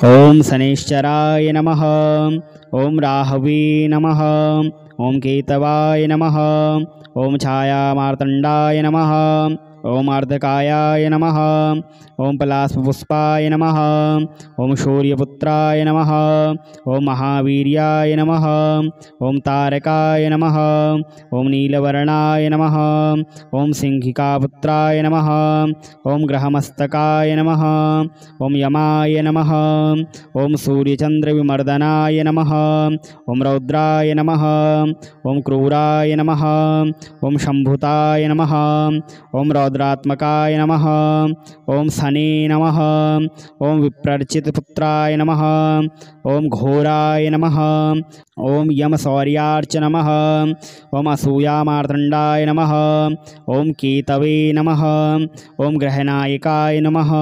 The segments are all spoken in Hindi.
ओम शनैश्चराय नमः। ओम राहवे नमः। ओम केतवाय नमः। ओम छायामार्तण्डाय नमः। ओम अर्धकायाय नमः। ओम पलाशपुष्पाय नमः। ओम सूर्यपुत्राय नमः। ओम महावीर्याय नमः। ओम तारकाय नमः। ओम नीलवर्णाय नमः। ओम सिंहिकापुत्राय नमः। ओम ग्रहमस्तकाय नमः। ओम यमाय नमः। ओम सूर्यचन्द्रविमर्दनाय नमः। ओम रौद्राय नमः। ओम क्रूराय नमः। ओम शम्भुताय नमः। ओम रौद्रात्मकाय नमः। ओम शने नमः। ओम विप्रर्चितपुत्राय नमः। ओम घोराय नमः। ओम यमशौर्यार्च नमः। ओम असूयामार्तण्डाय नमः। ओम केतवे नमः। ओम ग्रहनायकाय नमः।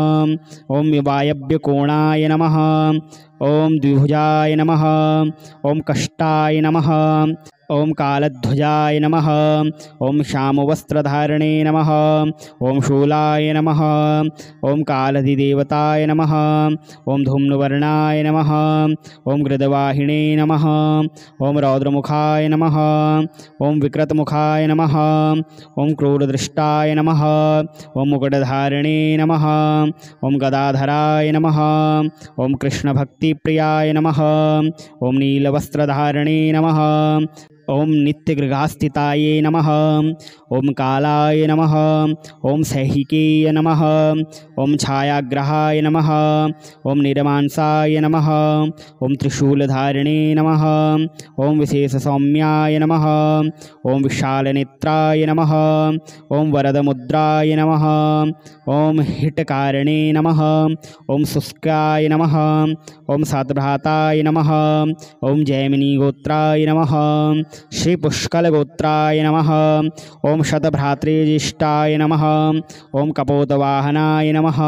ओम वायव्यकोणाय नमः। ओम द्विभुजाय नमः। ओम कष्टाय नमः। ओम कालध्वजाय नमः। ओम श्यामवस्त्रधारिणे नमः। ओम शूलाय नमः। ओम कालधिदेवताय नमः। ओम धूम्रवर्णाय नमः। ओम गृदवाहिने नमः। ओम रौद्रमुखाय नमः। ओम विकृतमुखाय नमः। ओम क्रूरदृष्टाय नमः। ओम मुकुटधारिणे नमः। ओम गदाधराय नमः। ओम कृष्णभक्तिप्रियाय नमः। ओम नीलवस्त्रधारिणे नमः। ओम नित्यगृहास्थिताये नमः। ओम कालाय नमः। ओम सैहिकेय नमः। ओम छायाग्रहाय नमः। ओम निरमांसाय नमः। ओम त्रिशूलधारिणे नमः। ओम विशेषसौम्याय नमः। ओम विशालनेत्राय नमः। ओम वरदमुद्राय नमः। ओम हितकारिणे नमः। ओम शुष्काय नमः। ओम सद्भ्राताय नमः। ओम जैमिनीगोत्राय नमः। श्री पुष्कलगोत्राय नमः। ओम शतभ्रातृज्येष्ठाय नमः। ओम कपोतवाहनाय नमः।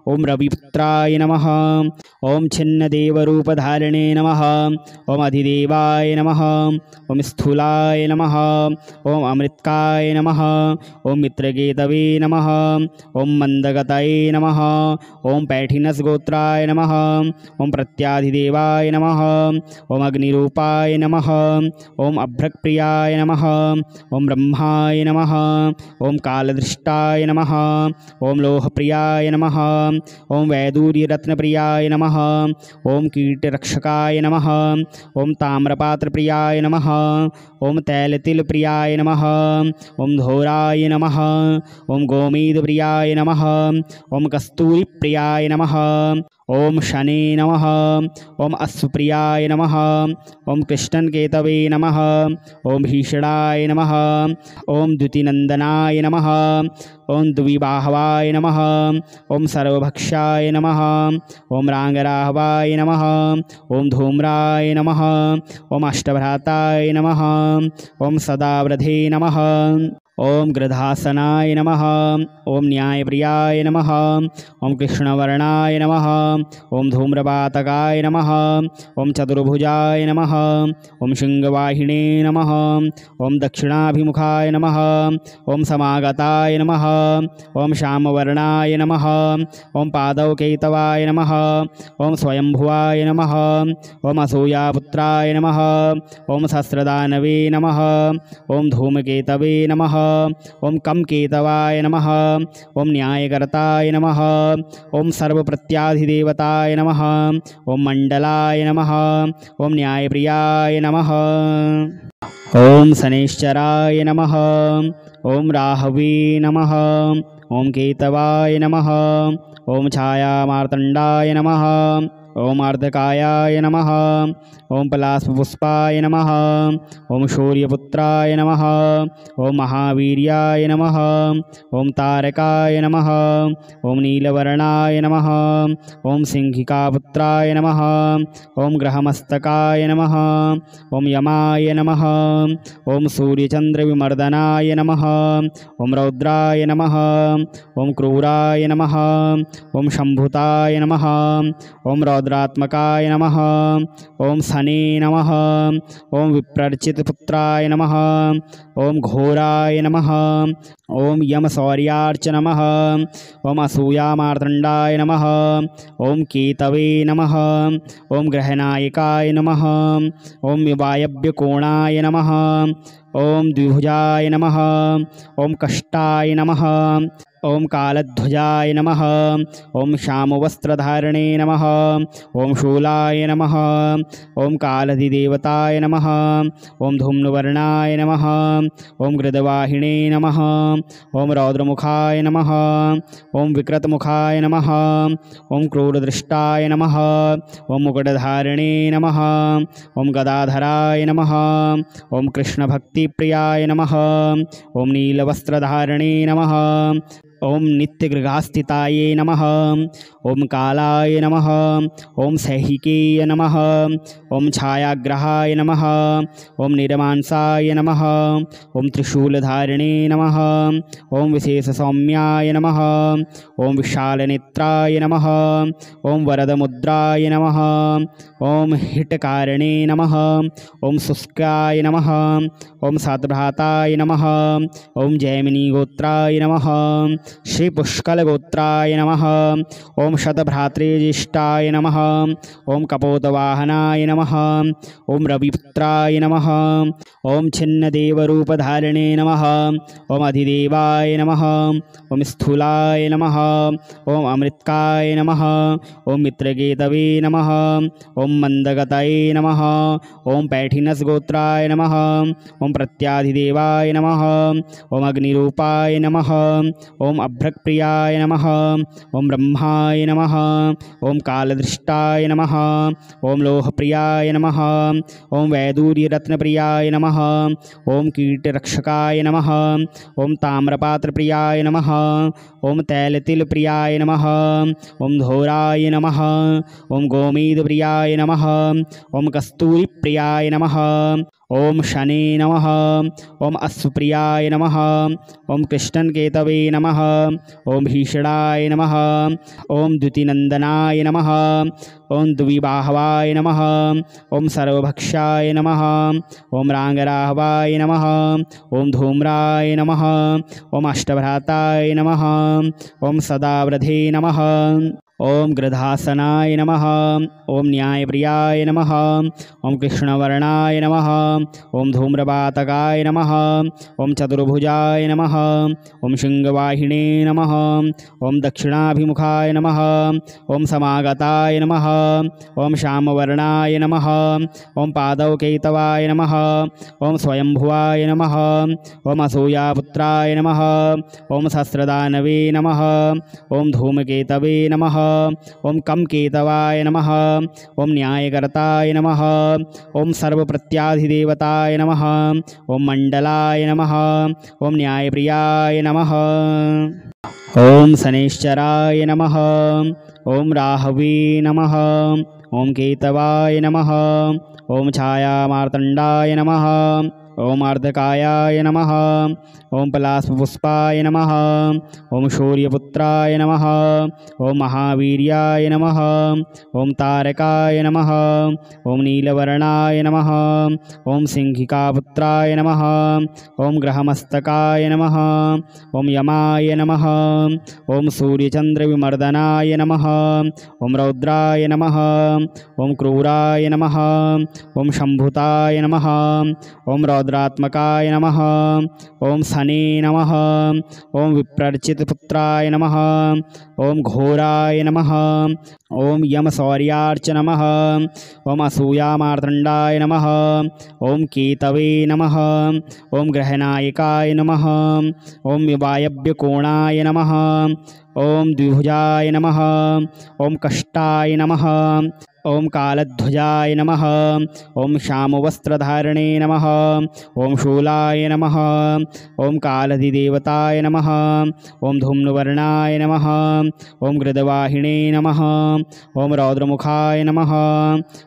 ओम रविपुत्राय नमः। ओम छिन्नदेवरूपधारिणे नमः। ओम अधिदेवाय नमः। ओम स्थूलाय नमः। ओम अमृतकाय नमः। ओम मित्रकेतवे नमः। ओम मंदगतये नमः। ओम पैठिनसगोत्राय नमः। ओम प्रत्याधिदेवाय नमः। ओम अग्निरूपाय नमः। ओम अभ्रक्प्रियाय नमः। ओम ब्रह्माय नमः। ओम कालदृष्टाय नमः। ओम लोहप्रियाय नमः। ओम वैदूर्यरत्नप्रियाय नमः। ओम कीटरक्षकाय नमः। ओम ताम्रपात्रप्रियाय नमः। ओम तैलतिलप्रियाय नमः। ओम धोराय नमः। ओम गोमेदप्रियाय नमः। ओम कस्तूरिप्रियाय नमः। ओम शने नमः। ओम अश्वप्रियाय नमः। ओम कृष्णकेतवे नमः। ओम भीषणाय नमः। ओम द्युतिनंदनाय नमः। ओम द्विबाहवाय नमः। ओम सर्वभक्षाय नमः। ओम रांगराहवाय नमः। ओम धूम्राय नमः। ओम अष्टभ्राताय नमः। ओम सदावृधे नमः। ओम गृधासनाय नमः। ओम न्यायप्रियाय नमः। ओम कृष्णवर्णाय नमः। ओम धूम्रपातकाय नमः। ओम चतुर्भुजाय नमः। ओम शृंगवाहिने नमः। ओम दक्षिणाभिमुखाय नमः। ओम समागताय नमः। ओम श्यामवर्णाय नमः। ओम पादौकेतवाय नमः। ओम स्वयंभुवाय नमः। ओम असूयापुत्राय नमः। ओम सहस्रदानवे नमः। ओम धूमकेतवे नमः। ओम कमकेतवाय नमः। ओम न्यायकर्ताय नमः। ओम सर्वप्रत्याधिदेवताय नमः। ओम मंडलाय नमः। ओम न्यायप्रियाय नमः। ओम शनैश्चराय नमः। ओम राहवे नमः। ओम केतवाय नमः। ओम छायामार्तण्डाय नमः। ओम अर्धकायाय नमः। ओम पलाशपुष्पाय नमः। ओम सूर्यपुत्राय नमः। ओम महावीर्याय नमः। ओम तारकाय नमः। ओम नीलवर्णाय नमः। ओम सिंहिकापुत्राय नमः। ओम ग्रहमस्तकाय नमः। ओम यमाय नमः। ओम सूर्यचन्द्रविमर्दनाय नमः। ओम रौद्राय नमः। ओम क्रूराय नमः। ओम शम्भुताय नमः। ओम रौद्रात्मकाय नमः। ओम शने नमः। ओम विप्रर्चितपुत्राय नमः। ओम घोराय नमः। ओम यमशौर्यार्च नमः। ओम असूयामार्तण्डाय नमः। ओम केतवे नमः। ओम ग्रहनायकाय नमः। ओम वायव्यकोणाय नमः। ओम द्विभुजाय नमः। ओम कष्टाय नमः। ओम कालध्वजाय नमः। ओम श्यामवस्त्रधारणे नमः। ओम शूलाय नमः। ओम कालधिदेवताय नमः। ओम धूम्रवर्णाय नमः। ओम गृदवाहिने नमः। ओम रौद्रमुखाय नमः। ओम विकृतमुखाय नमः। ओम क्रूरदृष्टाय नमः। ओम मुकुटधारिणे नमः। ओम गदाधराय नमः। ओम कृष्णभक्तिप्रियाय नमः। ओम नीलवस्त्रधारिणे नमः। ओम नित्यगृहास्थिताय नमः। ओम कालाय नमः। ओम सैहिकेय नमः। ओम छायाग्रहाय नमः। ओम निरमांसाय नमः। ओम त्रिशूलधारिणे नमः। ओम विशेषसौम्याय नमः। ओम विशालनेत्राय नमः। ओम वरदमुद्राय नमः। ओम हिटकारिणे नमः। ओम शुष्काय नमः। ओम सातभ्राताय नमः। ओम जैमिनीगोत्राय नमः। श्री पुष्कलगोत्राय नमः। ओम शतभ्रातृज्येष्ठाय नमः। ओम कपोतवाहनाय नमः। ओम रविपुत्राय नमः। ओम छिन्नदेवरूपधारिणे नमः। ओम अधिदेवाय नमः। ओम स्थूलाय नमः। ओम अमृतकाय नमः। ओम मित्रकेतवे नमः। ओम मंदगतये नमः। ओम पैठिनसगोत्राय नमः। ओम प्रत्याधिदेवाय नमः। ओम अग्निरूपाय नमः। ओम अभ्रक्प्रियाय नमः। ओम ब्रह्माय नमः। ओम कालदृष्टाय नमः। ओम लोहप्रियाय नमः। ओम वैदूर्यरत्नप्रियाय नमः। ओम कीटरक्षकाय नमः। ओम ताम्रपात्रप्रियाय नमः। ओम तैलतिलप्रियाय नमः। ओम धोराय नमः। ओम गोमेदप्रियाय नमः। ओम कस्तूरिप्रियाय नमः। ओम शने नमः। ओम अश्वप्रियाय नमः। ओम कृष्णकेतवे नमः। ओम भीषणाय नमः। ओम द्युतिनंदनाय नमः। ओम द्विबाहवाय नमः। ओम सर्वभक्षाय नमः। ओम रांगराहवाय नमः। ओम धूम्राय नमः। ओम अष्टभ्राताय नमः। ओम सदावृधे नमः। ओम गृधासनाय नमः। ओम न्यायप्रियाय नमः। ओम कृष्णवर्णाय नमः। ओम धूम्रपातकाय नमः। ओम चतुर्भुजाय नमः। ओम शृंगवाहिने नमः। ओम दक्षिणाभिमुखाय नमः। ओम समागताय नमः। ओम श्यामवर्णाय नमः। ओम पादौकेतवाय नमः। ओम स्वयंभुवाय नमः। ओम असूयापुत्राय नमः। ओम सहस्रदानवे नमः। ओम धूमकेतवे नमः। ओम कमकेतवाय नमः। ओम न्यायकर्ताय नमः। ओम सर्वप्रत्याधिदेवताय नमः। ओम मंडलाय नमः। ओम न्यायप्रियाय नमः। ओम शनैश्चराय नमः। ओम राहवे नमः। ओम केतवाय नमः। ओम छायामार्तण्डाय नमः। ओम अर्धकायाय नमः। ओम पलाशपुष्पाय नमः। ओम शौर्यपुत्राय नमः। ओम महावीर्याय नमः। ओम तारकाय नमः। ओम नीलवर्णाय नमः। ओम सिंहिकापुत्राय नमः। ओम ग्रहमस्तकाय नमः। ओम यमाय नमः। ओम सूर्यचन्द्रविमर्दनाय नमः। ओम रौद्राय नमः। ओम क्रूराय नमः। ओम शम्भुताय नमः। ओम रौद्रात्मकाय नमः। ओम शने नमः। ओम विप्रर्चितपुत्राय नमः। ओम घोराय नमः। ओम यमशौर्यार्च नमः। ओम असूयामार्तण्डाय नमः। ओम केतवे नमः। ओम ग्रहनायकाय नमः। ओम वायव्यकोणाय नमः। ओम द्विभुजाय नमः। ओम कष्टाय नमः। ओम कालध्वजाय नमः। ओम श्यामवस्त्रधारिणे नमः। ओम शूलाय नमः। ओम कालधिदेवताय नमः। ओम धूम्रवर्णाय नमः। ओम गृदवाहिने नमः। ओम रौद्रमुखाय नमः।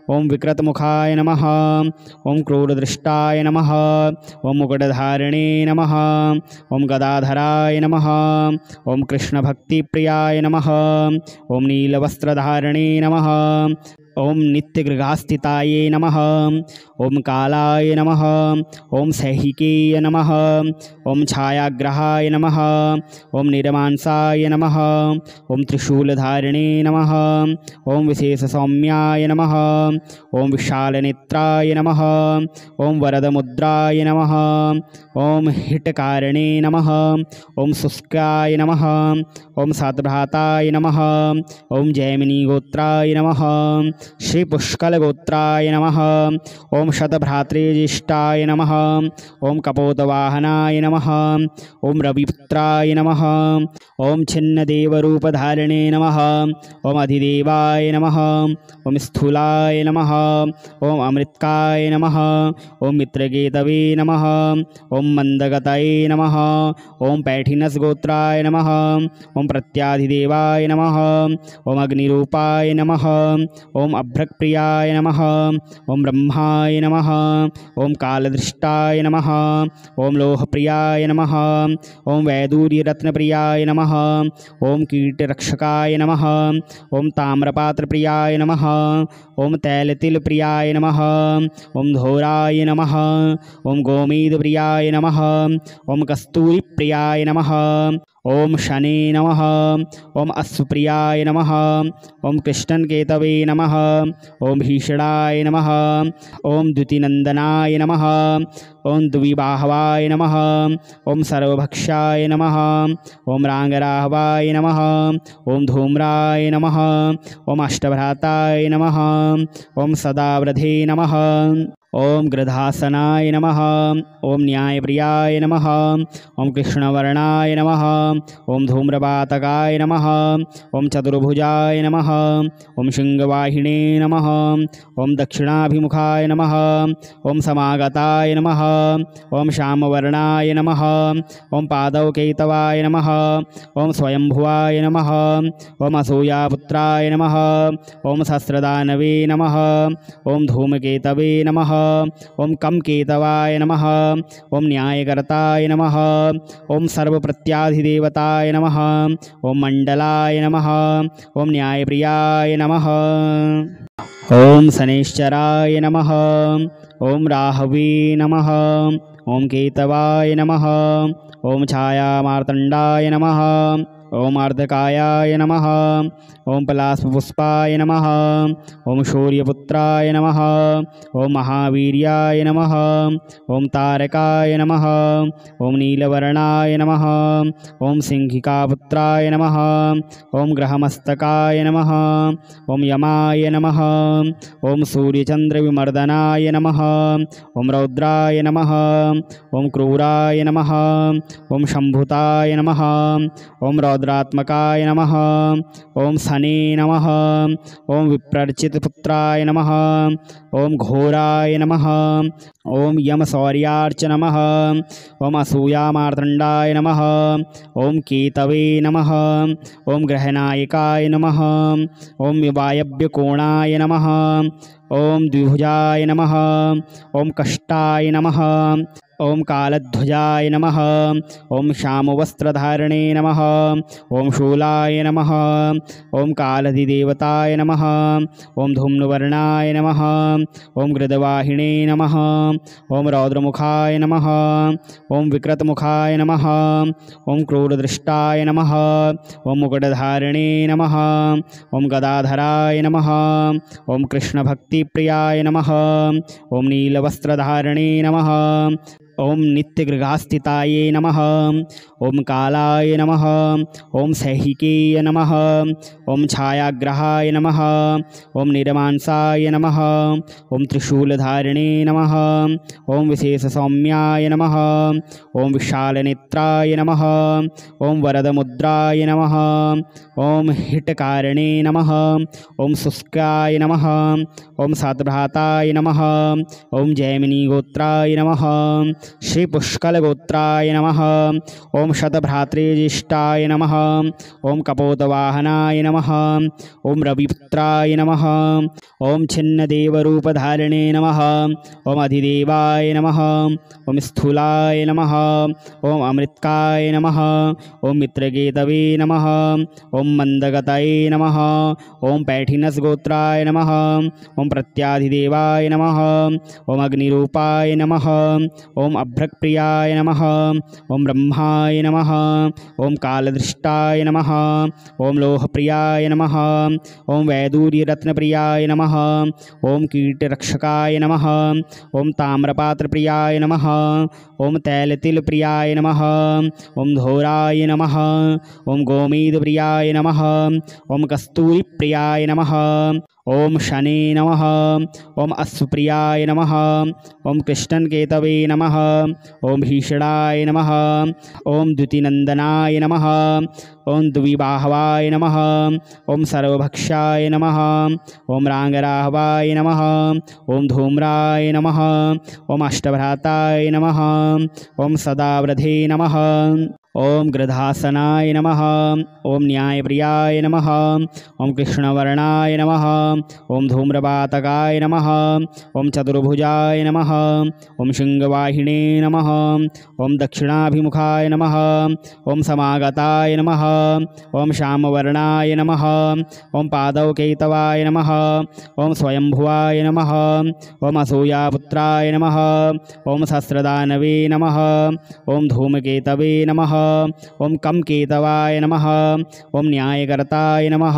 ओम विकृतमुखाय नमः। ओम क्रूरदृष्टाय नमः। ओम मुकुटधारिणे नमः। ओम गदाधराय नमः। ओम कृष्णभक्ति भक्तिप्रियाय नमः। ॐ नीलवस्त्रधारिणे नमः। ॐ नित्यगृहास्थिताये नमः। ॐ कालाय नमः। ॐ सैहिकेय नमः। ॐ छायाग्रहाय नमः। ॐ निरमांसाय नमः। ॐ त्रिशूलधारिणे नमः। ॐ विशेषसौम्याय नमः। ॐ विशालनेत्राय नमः। ॐ वरदमुद्राय नमः। ॐ हिटकारिणे नमः। ॐ शुष्काय नमः। ॐ सातभ्राताय नमः। ॐ जैमिनीगोत्राय नमः। श्रीपुष्कलगोत्राय नमः। ॐ शतभ्रातृज्येष्ठाय नमः। ॐ कपोतवाहनाय नमः। ॐ रविपुत्राय नमः। ॐ छिन्नदेवरूपधारिणे नमः। ॐ अधिदेवाय नमः। ॐ स्थूलाय नमः। ॐ अमृतकाय नमः। ॐ मित्रकेतवे नमः। ॐ मन्दगतये नमः। ॐ पैठिनसगोत्राय नमः। ॐ प्रत्याधिदेवाय नमः। ॐ अग्निरूपाय नमः। ॐ अभ्रक्प्रियाय नमः। ॐ ब्रह्माय नमः। ॐ कालदृष्टाय नमः। ॐ लोहप्रियाय नमः। ॐ वैदूर्यरत्नप्रियाय नमः। ॐ कीटरक्षकाय नमः। ॐ ताम्रपात्रप्रियाय नमः। ॐ तैलतिलप्रियाय नमः। ॐ धोराय नमः। ॐ गोमेदप्रियाय नमः। ॐ कस्तूरिप्रियाय नमः। ॐ शने नमः। ॐ अश्वप्रियाय नमः। ॐ कृष्णकेतवे नमः। ॐ भीषणाय नमः। ॐ द्युतिनन्दनाय नमः। ॐ द्विबाहवाय नमः। ॐ सर्वभक्षाय नमः। ॐ राङ्गराहवाय नमः। ॐ धूम्राय नमः। ॐ अष्टभ्राताय नमः। ॐ सदावृधे नमः। ॐ गृधासनाय नमः। ॐ न्यायप्रियाय नमः। ॐ कृष्णवर्णाय नमः। ॐ धूम्रपातकाय नमः। ॐ चतुर्भुजाय नमः। ॐ शृङ्गवाहिने नमः। ॐ दक्षिणाभिमुखाय नमः। ॐ समागताय नमः। ॐ श्यामवर्णाय नमः। ॐ पादौकेतवाय नमः। ॐ स्वयंभुवाय नमः। ॐ असूयापुत्राय नमः। ॐ सहस्रदानवे नमः। ॐ धूमकेतवे नमः। ॐ कमकेतवाय नमः। ॐ न्यायकर्ताय नमः। ॐ सर्वप्रत्याधिदेवताय नमः। ॐ मण्डलाय नमः। ॐ न्यायप्रियाय नमः। ॐ शनैश्चराय नमः। ॐ राहवे नमः। ॐ केतवाय नमः। ॐ छायामार्तण्डाय नमः। ॐ अर्धकायाय नमः। ॐ पलाशपुष्पाय नमः। ॐ शौर्यपुत्राय नमः। ॐ महावीर्याय नमः। ॐ तारकाय नमः। ॐ नीलवर्णाय नमः। ॐ सिंहिकापुत्राय नमः। ॐ ग्रहमस्तकाय नमः। ॐ यमाय नमः। ॐ सूर्यचन्द्रविमर्दनाय नमः। ॐ रौद्राय नमः। ॐ क्रूराय नमः। ॐ शम्भुताय नमः। ॐ रौद्रात्मकाय नमः। ॐ शने नमः। ॐ विप्रर्चितपुत्राय नमः। ॐ घोराय नमः। ॐ यमशौर्यार्च नमः। ॐ असूयामार्तण्डाय नमः। ॐ केतवे नमः। ॐ ग्रहनायकाय नमः। ॐ वायव्यकोणाय नमः। ॐ द्विभुजाय नमः। ॐ कष्टाय नमः। ॐ कालध्वजाय नमः। ॐ श्यामवस्त्रधारिणे नमः। ॐ शूलाय नमः। ॐ कालधिदेवताय नमः। ॐ धूम्रवर्णाय नमः। ॐ गृदवाहिने नमः। ॐ रौद्रमुखाय नमः। ॐ विकृतमुखाय नमः। ॐ क्रूरदृष्टाय नमः। ॐ मुकुटधारिणे नमः। ॐ गदाधराय नमः। ॐ कृष्णभक्तिप्रियाय नमः। ॐ नीलवस्त्रधारिणे नमः। ॐ नित्यगृहास्थिताये नमः। ॐ कालाय नमः। ॐ सैहिकेय नमः। ॐ छायाग्रहाय नमः। ॐ निरमांसाय नमः। ॐ त्रिशूलधारिणे नमः। ॐ विशेषसौम्याय नमः। ॐ विशालनेत्राय नमः। ॐ वरदमुद्राय नमः। ॐ हिटकारिणे नमः। ॐ शुष्काय नमः। ॐ सातभ्राताय नमः। ॐ जैमिनीगोत्राय नमः। श्री पुष्कलगोत्राय नमः। ओम शतभ्रातृज्येष्ठाय नमः। ओम कपोतवाहनाय नमः। ओम रविपुत्राय नमः। ओम छिन्नदेवरूपधारिणे नमः। ओम अधिदेवाय नमः। ओम स्थूलाय नमः। ओम अमृतकाय नमः। ओम मित्रकेतवे नमः। ओम मंदगतये नमः। ओम पैठिनसगोत्राय नमः। ओम प्रत्याधिदेवाय नमः। ओम अग्निरूपाय नमः। ओम अभ्रक्प्रियाय नमः। ओम ब्रह्माय नमः। ओम कालदृष्टाय नमः। ओम लोहप्रियाय नमः। ओम वैदूर्यरत्नप्रियाय नमः। ओम कीटरक्षकाय नमः। ओम ताम्रपात्रप्रियाय नमः। ओम तैलतिलप्रियाय नमः। ओम धोराय नमः। ओम गोमेदप्रियाय नमः। ओम कस्तूरिप्रियाय नमः। ओम शने नमः। ओम अश्वप्रियाय नमः। ओम कृष्णकेतवे नमः। ओम भीषणाय नमः। ओम द्युतिनंदनाय नमः। ओम द्विबाहवाय नमः। ओम सर्वभक्षाय नमः। ओम रांगराहवाय नमः। ओम धूम्राय नमः। ओम अष्टभ्राताय नमः। ओम सदावृधे नमः। ओम गृधासनाय नमः। ओम न्यायप्रियाय नमः। ओम कृष्णवर्णाय नमः। ओम धूम्रपातकाय नमः। ओम चतुर्भुजाय नमः। ओम शृंगवाहिने नमः। ओम दक्षिणाभिमुखाय नमः। ओम समागताय नमः। ओम श्यामवर्णाय नमः। ओम पादौकेतवाय नमः। ओम स्वयंभुवाय नमः। ओम असूयापुत्राय नमः। ओम सहस्रदानवे नमः। ओम धूमकेतवे नमः। ओम कमकेतवाय नमः। ओम न्यायकर्ताय नमः।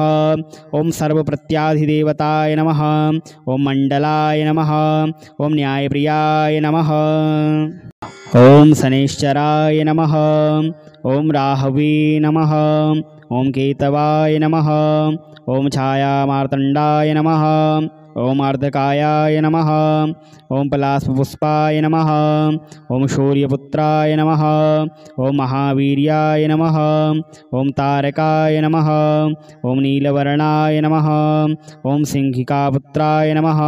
ओम सर्वप्रत्याधिदेवताय नमः। ओम मंडलाय नमः। ओम न्यायप्रियाय नमः। ओम शनैश्चराय नमः। ओम राहवे नमः। ओम केतवाय नमः। ओम छायामार्तंडाय नमः। ओम अर्धकायाय नमः। ओम पलाशपुष्पाय नमः। ओम शौर्यपुत्राय नमः। ओम महावीर्याय नमः। ओम तारकाय नमः। ओम नीलवर्णाय नमः। ओम सिंहिकापुत्राय नमः।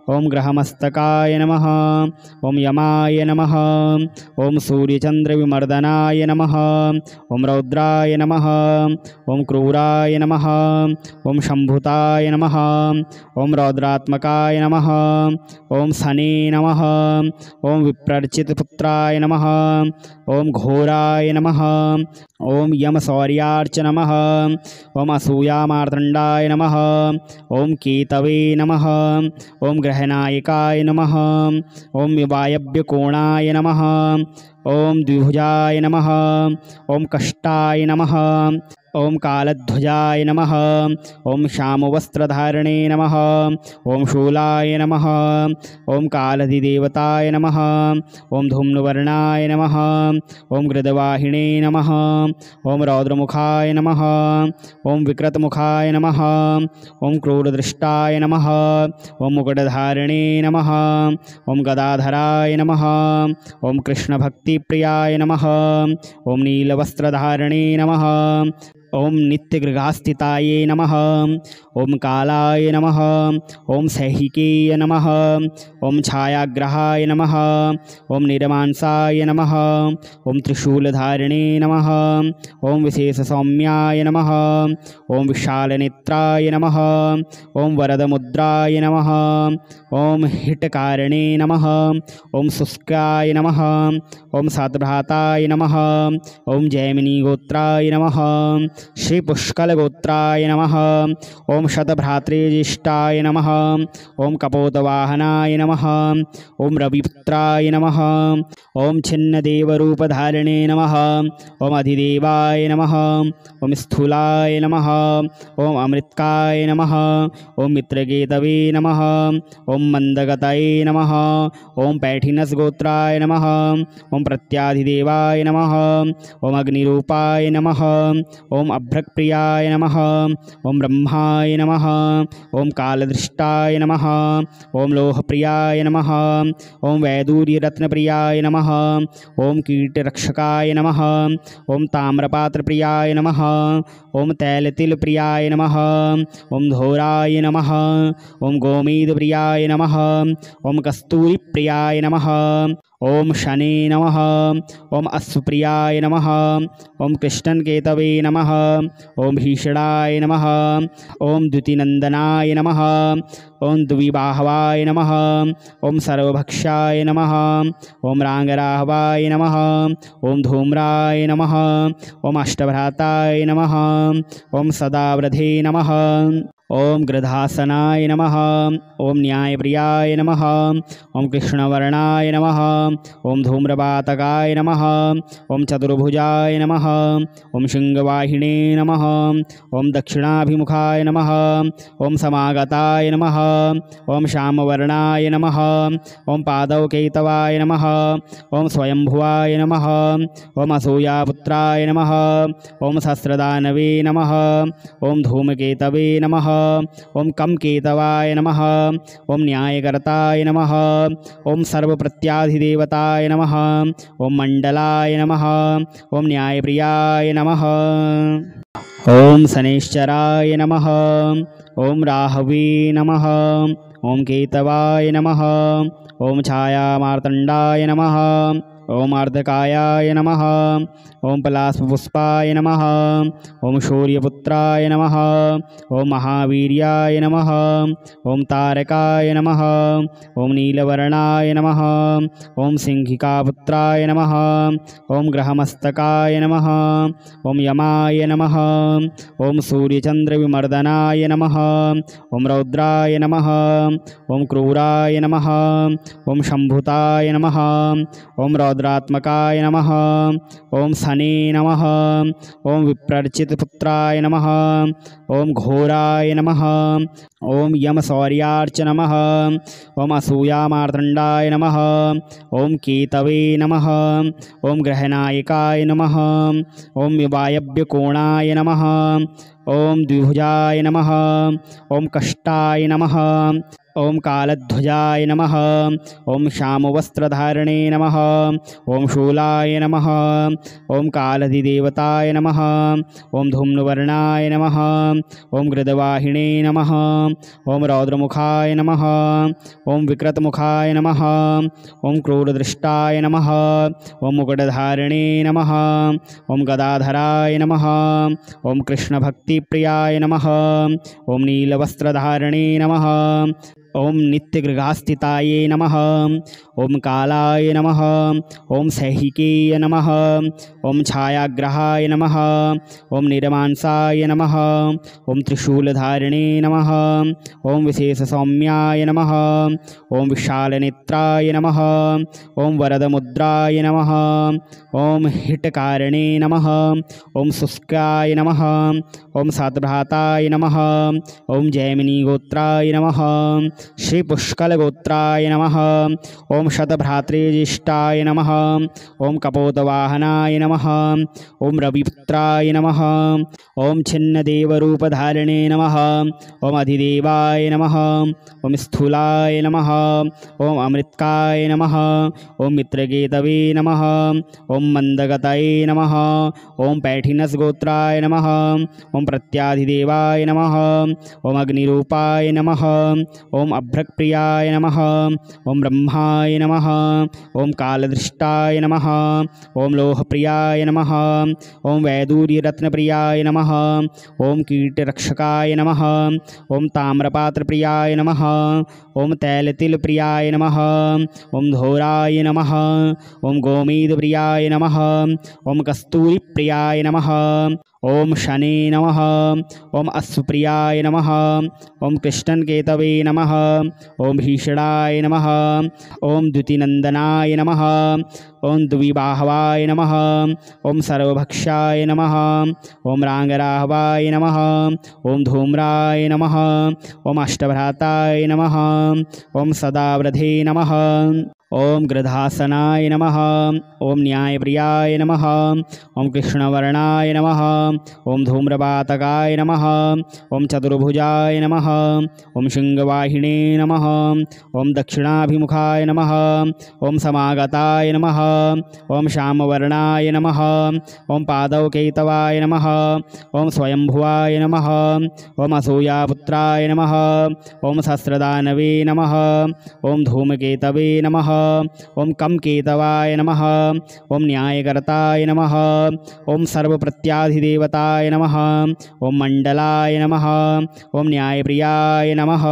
ओम ग्रहमस्तकाय नमः। ओम यमाय नमः। ओम सूर्यचंद्रविमर्दनाय नमः। ओम रौद्राय नमः। ओम क्रूराय नमः। ओम शंभुताय नमः। ओम रौद्रात्मकाय नमः। ओम शने नमः। ओम विप्रर्चितपुत्राय नमः। ओम घोराय नमः। ओम यमशौर्यार्च नमः। ओम असूयामार्तंडाय नमः। ओम केतवे नमः। ओम ग्रहनायकाय नमः। ओम वायव्यकोणाय नमः। ओम द्विभुजाय नमः। ओम कष्टाय नमः। ओम कालध्वजाय नमः। ओम श्यामवस्त्रधारणे नमः। ओम शूलाय नमः। ओम कालधिदेवताय नमः। ओम धूम्रवर्णाय नमः। ओम गृदवाहिने नमः। ओम रौद्रमुखाय नमः। ओम विकृतमुखाय नमः। ओम क्रूरदृष्टाय नमः। ओम मुकुटधारिणे नमः। ओम गदाधराय नमः। ओम कृष्णभक्तिप्रियाय नमः। ओम नीलवस्त्रधारिणे नमः। ओम नित्यगृहास्थिताय नमः। ओम कालाय नमः। ओम सैहिकेय नमः। ओम छायाग्रहाय नमः। ओम निरमांसाय नमः। ओम त्रिशूलधारिणे नमः। ओम विशेषसौम्याय नमः। ओम विशालनेत्राय नमः। ओम वरदमुद्राय नमः। ओम हितकारिणे नमः। ओम शुष्काय नमः। ओम सतभ्राताय नमः। ओम जैमिनीगोत्राय नमः। श्री पुष्कलगोत्राय नमः। ओम शतभ्रातृज्येष्ठाय नमः। ओम कपोतवाहनाय नमः। ओम रविपुत्राय नमः। ओम छिन्नदेवरूपधारिणे नमः। ओम अधिदेवाय नमः। ओम स्थूलाय नमः। ओम अमृतकाय नमः। ओम मित्रकेतवे नमः। ओम मंदगतये नमः। ओम पैठिनसगोत्राय नमः। ओम प्रत्याधिदेवाय नमः। ओम अग्निरूपाय नमः। ओम अभ्रक्प्रियाय नमः। ओम ब्रह्माय नमः। ओम कालदृष्टाय नमः। ओम लोहप्रियाय नमः। ओम वैदूर्यरत्नप्रियाय नमः। ओम कीटरक्षकाय नमः। ओम ताम्रपात्रप्रियाय नमः। ओम तैलतिलप्रियाय नमः। ओम धोराय नमः। ओम गोमेदप्रियाय नमः। ओम कस्तूरिप्रियाय नमः। ओम शने नमः। ओम अश्वप्रियाय नमः। ओम कृष्णकेतवे नमः। ओम भीषणाय नमः। ओम द्युतिनंदनाय नमः। ओम द्विबाहवाय नमः। ओम सर्वभक्षाय नमः। ओम रांगराहवाय नमः। ओम धूम्राय नमः। ओम अष्टभ्राताय नमः। ओम सदावृधे नमः। ओम गृधासनाय नमः। ओम न्यायप्रियाय नमः। ओम कृष्णवर्णाय नमः। ओम धूम्रपातकाय नमः। ओम चतुर्भुजाय नमः। ओम शृंगवाहिने नमः। ओम दक्षिणाभिमुखाय नमः। ओम समागताय नमः। ओम श्यामवर्णाय नमः। ओम पादौकेतवाय नमः। ओम स्वयंभुवाय नमः। ओम असूयापुत्राय नमः। ओम सहस्रदानवे नमः। ओम धूमकेतवे नमः। ओम कमकेतवाय नमः। ओम न्यायकर्ताय नमः। ओम सर्वप्रत्याधिदेवताय नमः। ओम मंडलाय नमः। ओम न्यायप्रियाय नमः। ओम शनैश्चराय नमः। ओम राहवे नमः। ओम केतवाय नमः। ओम छायामार्तंडाय नमः। ओम अर्धकायाय नमः। ओम पलाशपुष्पाय नमः। ओम शौर्यपुत्राय नमः। ओम महावीर्याय नमः। ओम तारकाय नमः। ओम नीलवर्णाय नमः। ओम सिंहिकापुत्राय नमः। ओम ग्रहमस्तकाय नमः। ओम यमाय नमः। ओम सूर्यचंद्रविमर्दनाय नमः। ओम रौद्राय नमः। ओम क्रूराय नमः। ओम शंभुताय नमः। ओम रौद्रात्मकाय नमः। ओम शने नमः। ओम विप्रर्चितपुत्राय नमः। ओम घोराय नमः। ओम यमशौर्यार्च नमः। ओम असूयामार्तंडाय नमः। ओम केतवे नमः। ओम ग्रहनायकाय नमः। ओम वायव्यकोणाय नमः। ओम द्विभुजाय नमः। ओम कष्टाय नमः। ओम कालध्वजाय नमः। ओम श्यामवस्त्रधारणे नमः। ओम शूलाय नमः। ओम कालधिदेवताय नमः। ओम धूम्रवर्णाय नमः। ओम गृदवाहिने नमः। ओम रौद्रमुखाय नमः। ओम विकृतमुखाय नमः। ओम क्रूरदृष्टाय नमः। ओम मुकुटधारिणे नमः। ओम गदाधराय नमः। ओम कृष्णभक्तिप्रियाय नमः। ओम नीलवस्त्रधारिणे नमः। ओम नित्यगृहास्थिताय नमः। ओम कालाय नमः। ओम सैहिकेय नमः। ओम छायाग्रहाय नमः। ओम निरमांसाय नमः। ओम त्रिशूलधारिणे नमः। ओम विशेषसौम्याय नमः। ओम विशालनेत्राय नमः। ओम वरदमुद्राय नमः। ओम हितकारिणे नमः। ओम शुष्काय नमः। ओम सतभ्राताय नमः। ओम जैमिनीगोत्राय नमः। श्री पुष्कलगोत्राय नमः। ओम शतभ्रातृज्येष्ठाय नमः। ओम कपोतवाहनाय नमः। ओम रविपुत्राय नमः। ओम छिन्नदेवरूपधारिणे नमः। ओम अधिदेवाय नमः। ओम स्थूलाय नमः। ओम अमृतकाय नमः। ओम मित्रकेतवे नमः। ओम मंदगतये नमः। ओम पैठिनसगोत्राय नमः। ओम प्रत्याधिदेवाय नमः। ओम अग्निरूपाय नमः। ओम अभ्रक्प्रियाय नमः। ओम ब्रह्माय नमः। ओम कालदृष्टाय नमः। ओम लोहप्रियाय नमः। ओम वैदूर्यरत्नप्रियाय नमः। ओम कीटरक्षकाय नमः। ओम ताम्रपात्रप्रियाय नमः। ओम तैलतिलप्रियाय नमः। ओम धोराय नमः। ओम गोमेदप्रियाय नमः। ओम कस्तूरिप्रियाय नमः। ओम शने नमः। ओम अश्वप्रियाय नमः। ओम कृष्णकेतवे नमः। ओम भीषणाय नमः। ओम द्युतिनंदनाय नमः। ओम द्विबाहवाय नमः। ओम सर्वभक्षाय नमः। ओम रांगराहवाय नमः। ओम धूम्राय नमः। ओम अष्टभ्राताय नमः। ओम सदावृधे नमः। ओम गृधासनाय नमः। ओम न्यायप्रियाय नमः। ओम कृष्णवर्णाय नमः। ओम धूम्रपातकाय नमः। ओम चतुर्भुजाय नमः। ओम शृंगवाहिने नमः। ओम दक्षिणाभिमुखाय नमः। ओम समागताय नमः। ओम श्यामवर्णाय नमः। ओम पादौकेतवाय नमः। ओम स्वयंभुवाय नमः। ओम असूयापुत्राय नमः। ओम सहस्रदानवे नमः। ओम धूमकेतवे नमः। ओम कमकेतवाय नमः। ओम न्यायकर्ताय नमः। ओम सर्वप्रत्याधिदेवताय नमः। ओम मंडलाय नमः। ओम न्यायप्रियाय नमः।